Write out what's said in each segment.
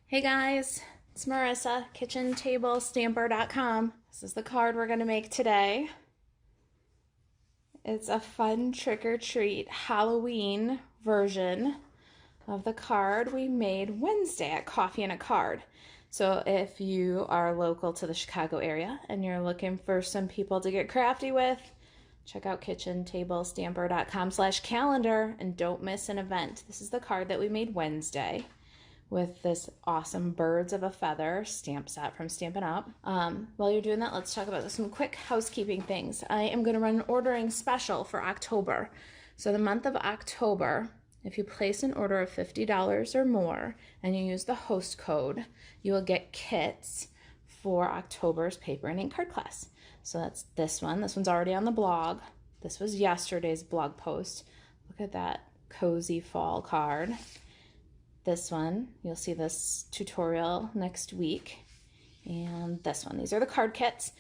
Hey guys, it's Marissa, kitchentablestamper.com. This is the card we're going to make today. It's a fun trick-or-treat Halloween version of the card we made Wednesday at Coffee and a Card. So if you are local to the Chicago area and you're looking for some people to get crafty with, check out kitchentablestamper.com/calendar and don't miss an event. This is the card that we made Wednesday with this awesome Birds of a Feather stamp set from Stampin' Up. While you're doing that, let's talk about some quick housekeeping things. I am going to run an ordering special for October. So the month of October, if you place an order of $50 or more and you use the host code, you will get kits for October's paper and ink card class. So that's this one. This one's already on the blog. This was yesterday's blog post. Look at that cozy fall card. This one, you'll see this tutorial next week, and this one. These are the card kits.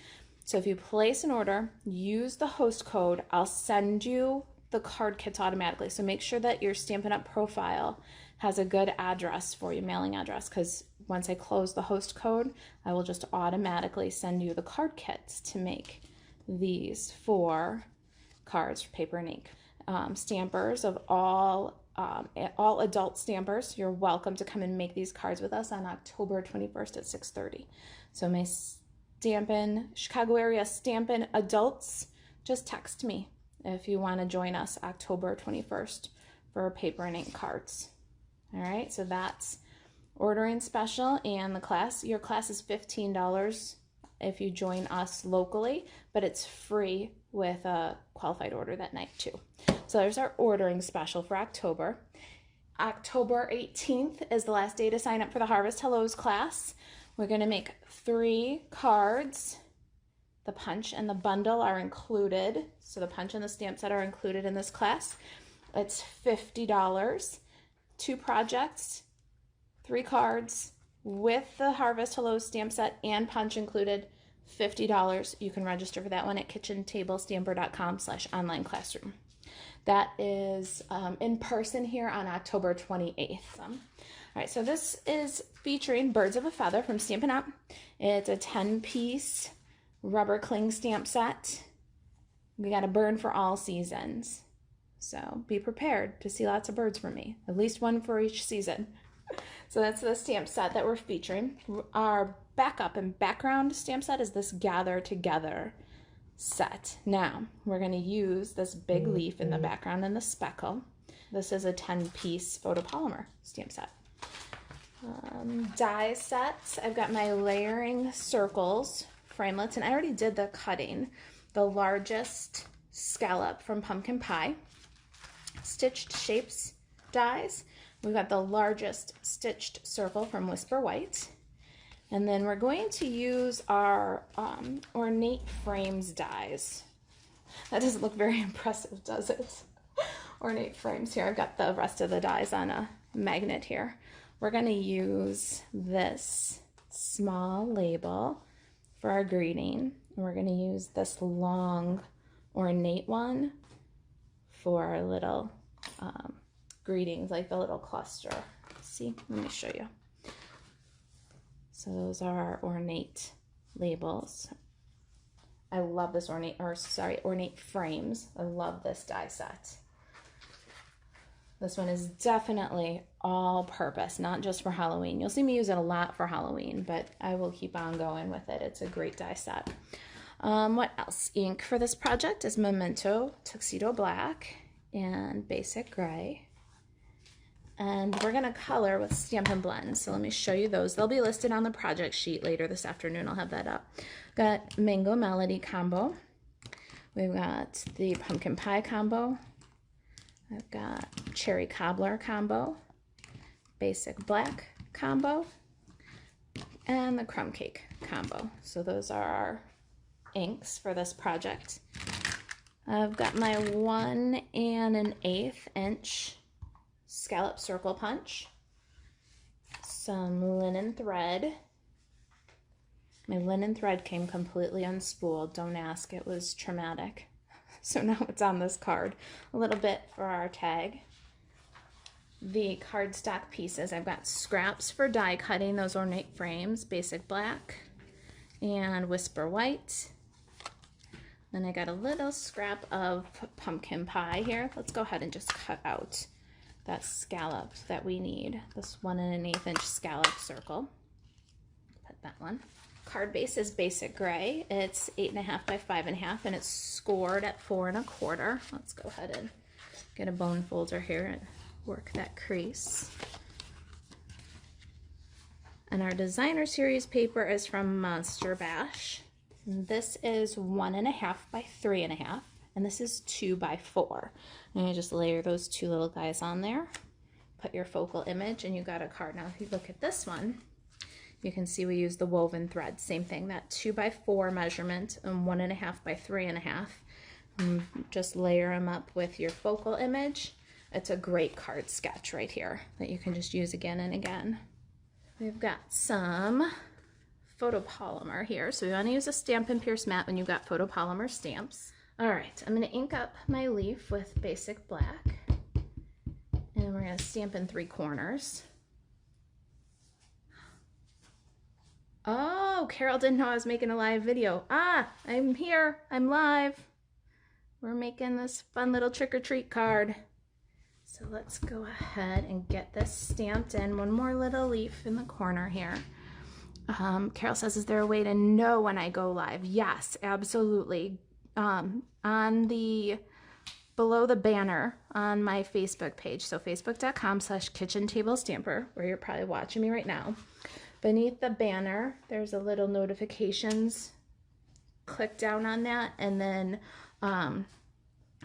So if you place an order, use the host code, I'll send you the card kits automatically. So make sure that your Stampin' Up profile has a good address for you, mailing address, because once I close the host code, I will just automatically send you the card kits to make these 4 cards for paper and ink. Stampers of all adult stampers, you're welcome to come and make these cards with us on October 21st at 6:30. So my Chicago area Stampin' adults, just text me if you want to join us October 21st for paper and ink cards. All right, so that's ordering special, and the class, your class is $15 if you join us locally, but it's free with a qualified order that night too. So there's our ordering special for October. October 18th is the last day to sign up for the Harvest Hellos class. We're going to make 3 cards. The punch and the bundle are included. So the punch and the stamp set are included in this class. It's $50. 2 projects, 3 cards with the Harvest Hellos stamp set and punch included, $50. You can register for that one at kitchentablestamper.com/online classroom. That is in person here on October 28th. All right, so this is featuring Birds of a Feather from Stampin' Up. It's a 10-piece rubber cling stamp set. We got a burn for all seasons. So be prepared to see lots of birds from me, at least one for each season. So that's the stamp set that we're featuring. Our backup and background stamp set is this Gather Together set. Now, we're going to use this big leaf in the background and the speckle. This is a 10-piece photopolymer stamp set. Die sets. I've got my layering circles, framelits, and I already did the cutting. The largest scallop from Pumpkin Pie. Stitched shapes dies. We've got the largest stitched circle from Whisper White. And then we're going to use our ornate frames dies. That doesn't look very impressive, does it? Ornate frames here. I've got the rest of the dies on a magnet here. We're going to use this small label for our greeting. And we're going to use this long ornate one for our little greetings, like the little cluster. See, let me show you. So those are our ornate labels. I love this ornate frames. I love this die set. This one is definitely all purpose, not just for Halloween. You'll see me use it a lot for Halloween, but I will keep on going with it. It's a great die set. What else? Ink for this project is Memento Tuxedo Black and Basic Gray. And we're going to color with Stampin' Blends. So let me show you those. They'll be listed on the project sheet later this afternoon. I'll have that up. Got Mango Melody combo. We've got the Pumpkin Pie combo. I've got Cherry Cobbler combo. Basic Black combo. And the Crumb Cake combo. So those are our inks for this project. I've got my 1 1/8 inch scallop circle punch, some linen thread. My linen thread came completely unspooled. Don't ask, it was traumatic. So now it's on this card. A little bit for our tag. the cardstock pieces. I've got scraps for die cutting, those ornate frames, basic black and whisper white. Then I got a little scrap of pumpkin pie here. Let's go ahead and just cut out that scallop that we need. This 1 1/8 inch scallop circle. Put that one. Card base is basic gray. It's 8.5 by 5.5 and it's scored at 4 1/4. Let's go ahead and get a bone folder here and work that crease. And our designer series paper is from Monster Bash. And this is 1.5 by 3.5, and this is 2 by 4. And you just layer those two little guys on there, put your focal image, and you got a card. Now, if you look at this one, you can see we use the woven thread. Same thing, that 2 by 4 measurement and 1.5 by 3.5. Just layer them up with your focal image. It's a great card sketch right here that you can just use again and again. We've got some photopolymer here. So we want to use a Stampin' Pierce mat when you've got photopolymer stamps. All right, I'm going to ink up my leaf with basic black. And we're going to stamp in 3 corners. Oh, Carol didn't know I was making a live video. Ah, I'm here. I'm live. We're making this fun little trick-or-treat card. So let's go ahead and get this stamped in. One more little leaf in the corner here. Carol says, is there a way to know when I go live? Yes, absolutely. On the below the banner on my Facebook page, so facebook.com/kitchentablestamper, where you're probably watching me right now. Beneath the banner, there's a little notifications. Click down on that and then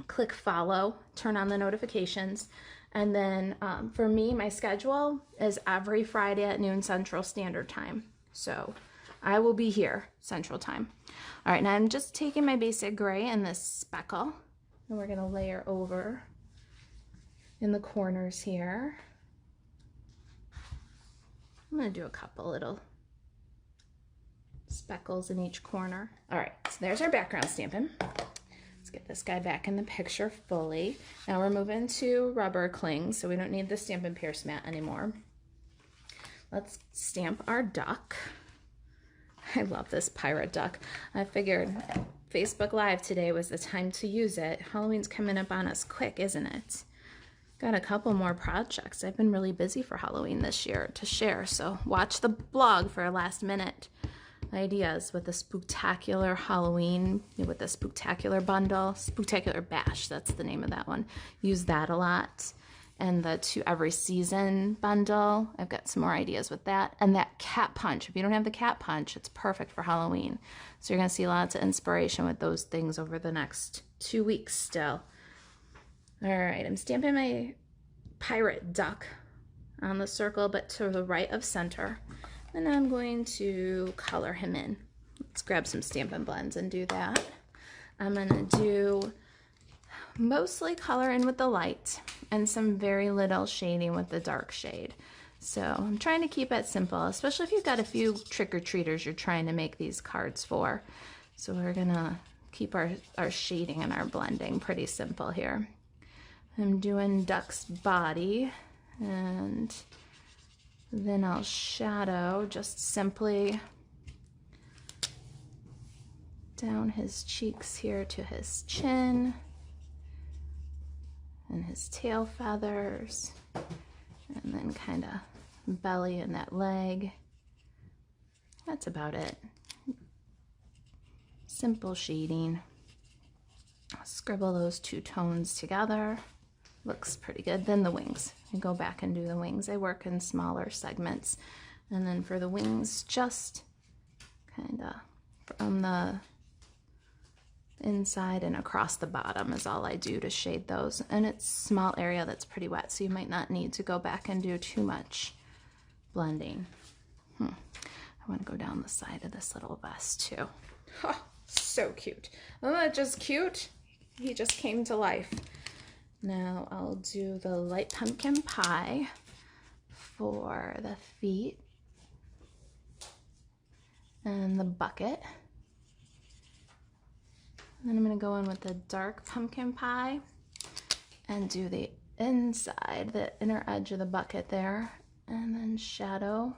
click follow, turn on the notifications. And then for me, my schedule is every Friday at noon Central Standard Time. So I will be here Central Time. All right, now I'm just taking my basic gray and this speckle, and we're gonna layer over in the corners here. I'm gonna do a couple little speckles in each corner. All right, so there's our background stamping. Let's get this guy back in the picture fully. Now we're moving to rubber cling, so we don't need the Stampin' Pierce mat anymore. Let's stamp our duck. I love this pirate duck. I figured Facebook Live today was the time to use it. Halloween's coming up on us quick, isn't it? Got a couple more projects. I've been really busy for Halloween this year to share, so watch the blog for last minute ideas with the Spooktacular Halloween, with the Spooktacular bundle. Spooktacular Bash, that's the name of that one. Use that a lot. And the To Every Season bundle. I've got some more ideas with that. And that cat punch. If you don't have the cat punch, it's perfect for Halloween. So you're going to see lots of inspiration with those things over the next 2 weeks still. All right, I'm stamping my pirate duck on the circle, but to the right of center. And I'm going to color him in. Let's grab some Stampin' Blends and do that. I'm going to do mostly color in with the light and some very little shading with the dark shade. So I'm trying to keep it simple, especially if you've got a few trick-or-treaters you're trying to make these cards for. So we're gonna keep our shading and our blending pretty simple here. I'm doing duck's body, and then I'll shadow just simply down his cheeks here to his chin and his tail feathers, and then kind of belly and that leg. That's about it. Simple shading. I'll scribble those 2 tones together. Looks pretty good. Then the wings. I go back and do the wings. I work in smaller segments. And then for the wings, just kind of from the inside and across the bottom is all I do to shade those. And it's a small area that's pretty wet, so you might not need to go back and do too much blending. I want to go down the side of this little vest too. Oh, so cute. Isn't that just cute? He just came to life. Now I'll do the light pumpkin pie for the feet and the bucket. And then I'm going to go in with the dark pumpkin pie and do the inside the inner edge of the bucket there, and then shadow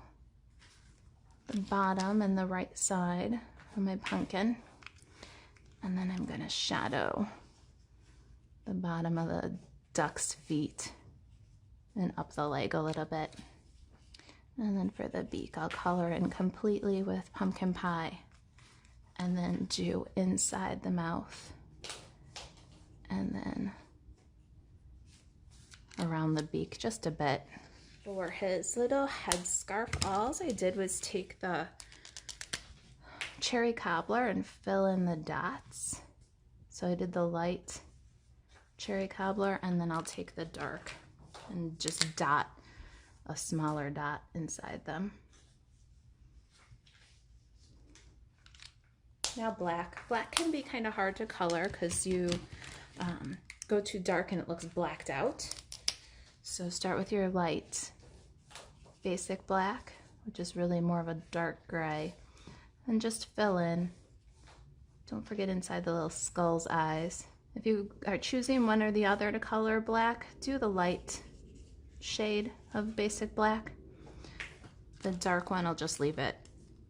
the bottom and the right side of my pumpkin. And then I'm gonna shadow the bottom of the duck's feet and up the leg a little bit. And then for the beak, I'll color in completely with pumpkin pie and then do inside the mouth and then around the beak just a bit. For his little headscarf, all I did was take the cherry cobbler and fill in the dots. So I did the light cherry cobbler, and then I'll take the dark and just dot a smaller dot inside them. Now black. Black can be kind of hard to color because you go too dark and it looks blacked out. So start with your light basic black, which is really more of a dark gray, and just fill in. Don't forget inside the little skull's eyes. If you are choosing one or the other to color black, do the light shade of basic black. The dark one, I'll just leave it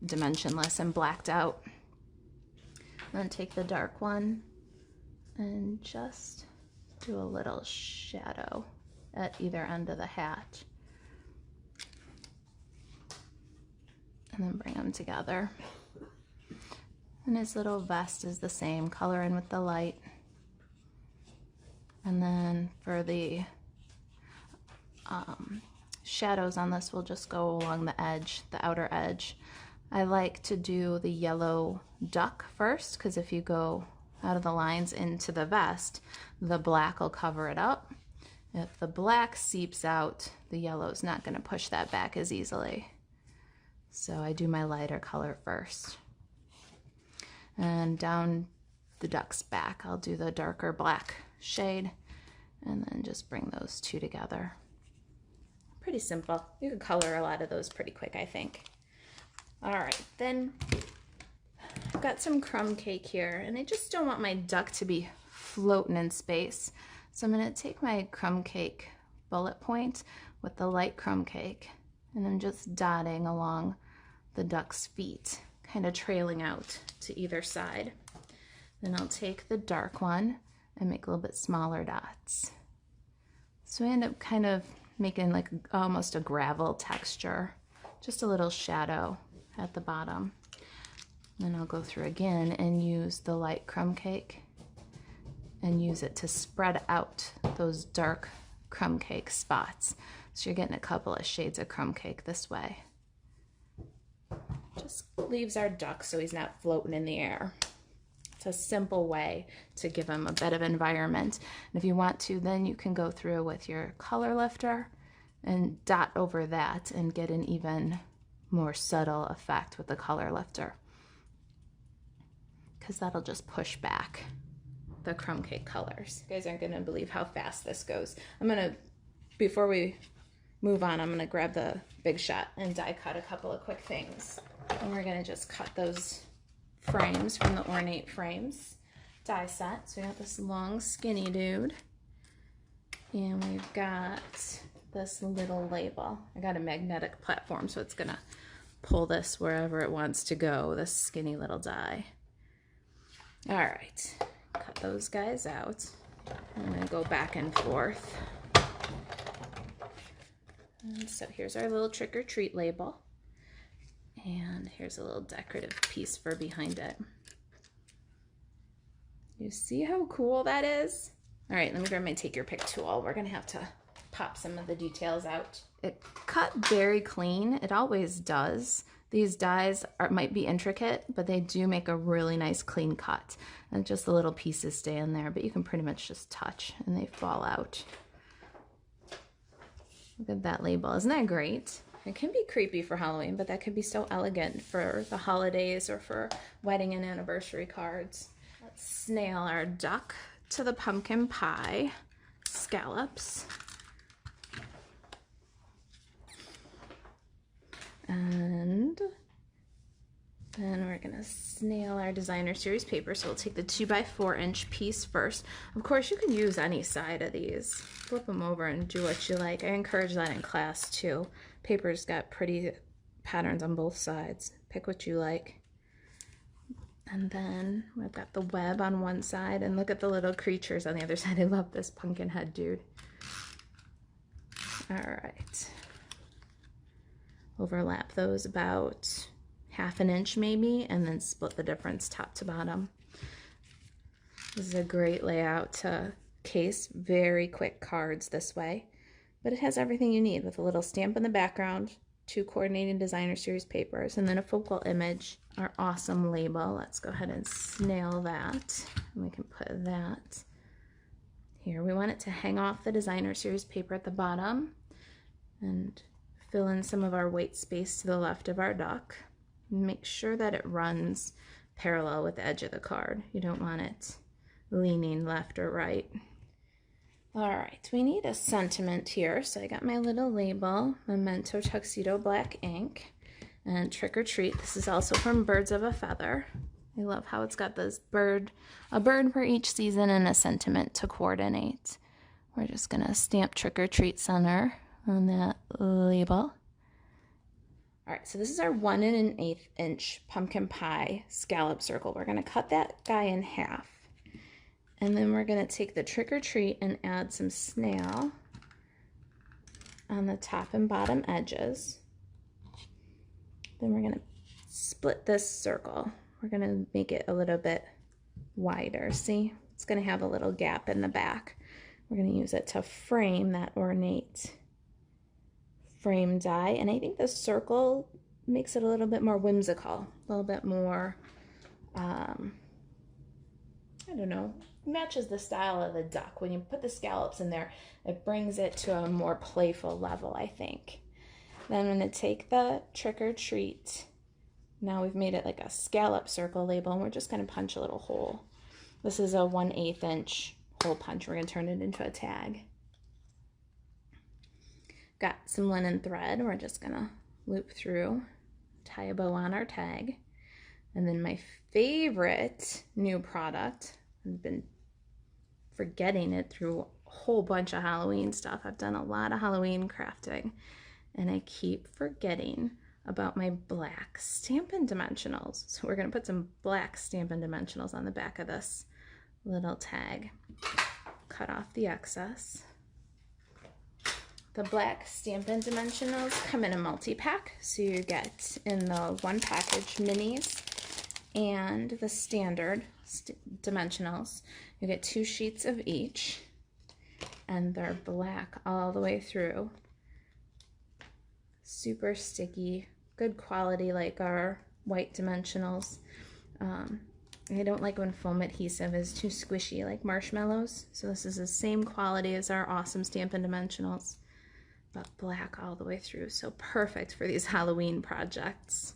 dimensionless and blacked out. Then take the dark one and just do a little shadow at either end of the hat. And then bring them together. And his little vest is the same, color in with the light. And then for the shadows on this, we'll just go along the edge, the outer edge. I like to do the yellow duck first, because if you go out of the lines into the vest, the black will cover it up. If the black seeps out, the yellow's not going to push that back as easily. So I do my lighter color first. And down the duck's back, I'll do the darker black shade and then just bring those two together. Pretty simple. You could color a lot of those pretty quick, I think. All right, then I've got some crumb cake here, and I just don't want my duck to be floating in space. So I'm gonna take my crumb cake bullet point with the light crumb cake, and I'm just dotting along the duck's feet, kind of trailing out to either side. Then I'll take the dark one and make a little bit smaller dots. So I end up kind of making like almost a gravel texture, just a little shadow at the bottom. Then I'll go through again and use the light crumb cake and use it to spread out those dark crumb cake spots. So you're getting a couple of shades of crumb cake this way. Just leaves our duck so he's not floating in the air. It's a simple way to give him a bit of environment. And if you want to, then you can go through with your color lifter and dot over that and get an even more subtle effect with the color lifter, because that'll just push back the crumb cake colors. You guys aren't gonna believe how fast this goes. Before we move on, I'm gonna grab the Big Shot and die cut a couple of quick things. And we're gonna just cut those frames from the ornate frames die set. So we got this long skinny dude, and we've got this little label. I got a magnetic platform, so it's gonna pull this wherever it wants to go, this skinny little die. All right, cut those guys out. I'm gonna go back and forth. And so here's our little trick or treat label. And here's a little decorative piece for behind it. You see how cool that is? All right, let me grab my take your pick tool. We're gonna have to pop some of the details out. It cut very clean, it always does. These dies might be intricate, but they do make a really nice clean cut. And just the little pieces stay in there, but you can pretty much just touch and they fall out. Look at that label, isn't that great? It can be creepy for Halloween, but that could be so elegant for the holidays or for wedding and anniversary cards. Let's nail our duck to the pumpkin pie scallops. And then we're gonna snail our designer series paper. So we'll take the 2x4 inch piece first. Of course, you can use any side of these. Flip them over and do what you like. I encourage that in class too. Paper's got pretty patterns on both sides. Pick what you like. And then we've got the web on one side, and look at the little creatures on the other side. I love this pumpkin head dude. All right. Overlap those about 1/2 inch maybe, and then split the difference top to bottom. This is a great layout to case very quick cards this way, but it has everything you need with a little stamp in the background, 2 coordinating designer series papers, and then a focal image, our awesome label. Let's go ahead and snail that. And we can put that here. We want it to hang off the designer series paper at the bottom and fill in some of our white space to the left of our duck. Make sure that it runs parallel with the edge of the card. You don't want it leaning left or right. All right, we need a sentiment here. So I got my little label, Memento Tuxedo Black ink, and Trick or Treat. This is also from Birds of a Feather. I love how it's got this bird, a bird for each season and a sentiment to coordinate. We're just gonna stamp Trick or Treat center on that label. All right, so this is our 1 1/8 inch pumpkin pie scallop circle. We're gonna cut that guy in half. And then we're gonna take the Trick or Treat and add some snail on the top and bottom edges. Then we're gonna split this circle. We're gonna make it a little bit wider. See, it's gonna have a little gap in the back. We're gonna use it to frame that ornate frame die. And I think the circle makes it a little bit more whimsical, a little bit more, I don't know, matches the style of the duck. When you put the scallops in there, it brings it to a more playful level, I think. Then I'm going to take the Trick or Treat. Now we've made it like a scallop circle label, and we're just going to punch a little hole. This is a 1/8 inch hole punch. We're going to turn it into a tag. Got some linen thread. We're just going to loop through, tie a bow on our tag. And then my favorite new product, I've been forgetting it through a whole bunch of Halloween stuff. I've done a lot of Halloween crafting, and I keep forgetting about my black Stampin' Dimensionals. So we're going to put some black Stampin' Dimensionals on the back of this little tag. Cut off the excess. The black Stampin' Dimensionals come in a multi-pack, so you get in the 1 package minis and the standard dimensionals. You get 2 sheets of each, and they're black all the way through. Super sticky, good quality like our white dimensionals. I don't like when foam adhesive is too squishy like marshmallows, so this is the same quality as our awesome Stampin' Dimensionals, but black all the way through, so perfect for these Halloween projects.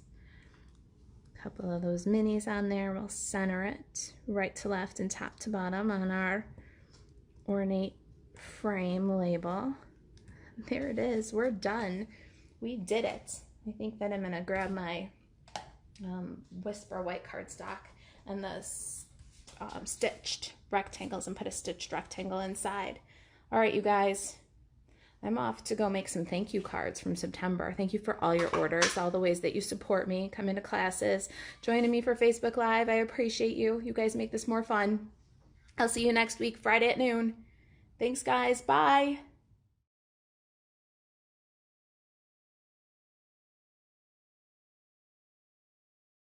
A couple of those minis on there. We'll center it right to left and top to bottom on our ornate frame label. There it is. We're done. We did it. I think that I'm going to grab my Whisper white cardstock and the stitched rectangles and put a stitched rectangle inside. All right, you guys. I'm off to go make some thank you cards from September. Thank you for all your orders, all the ways that you support me, come into classes, joining me for Facebook Live. I appreciate you. You guys make this more fun. I'll see you next week, Friday at noon. Thanks, guys. Bye.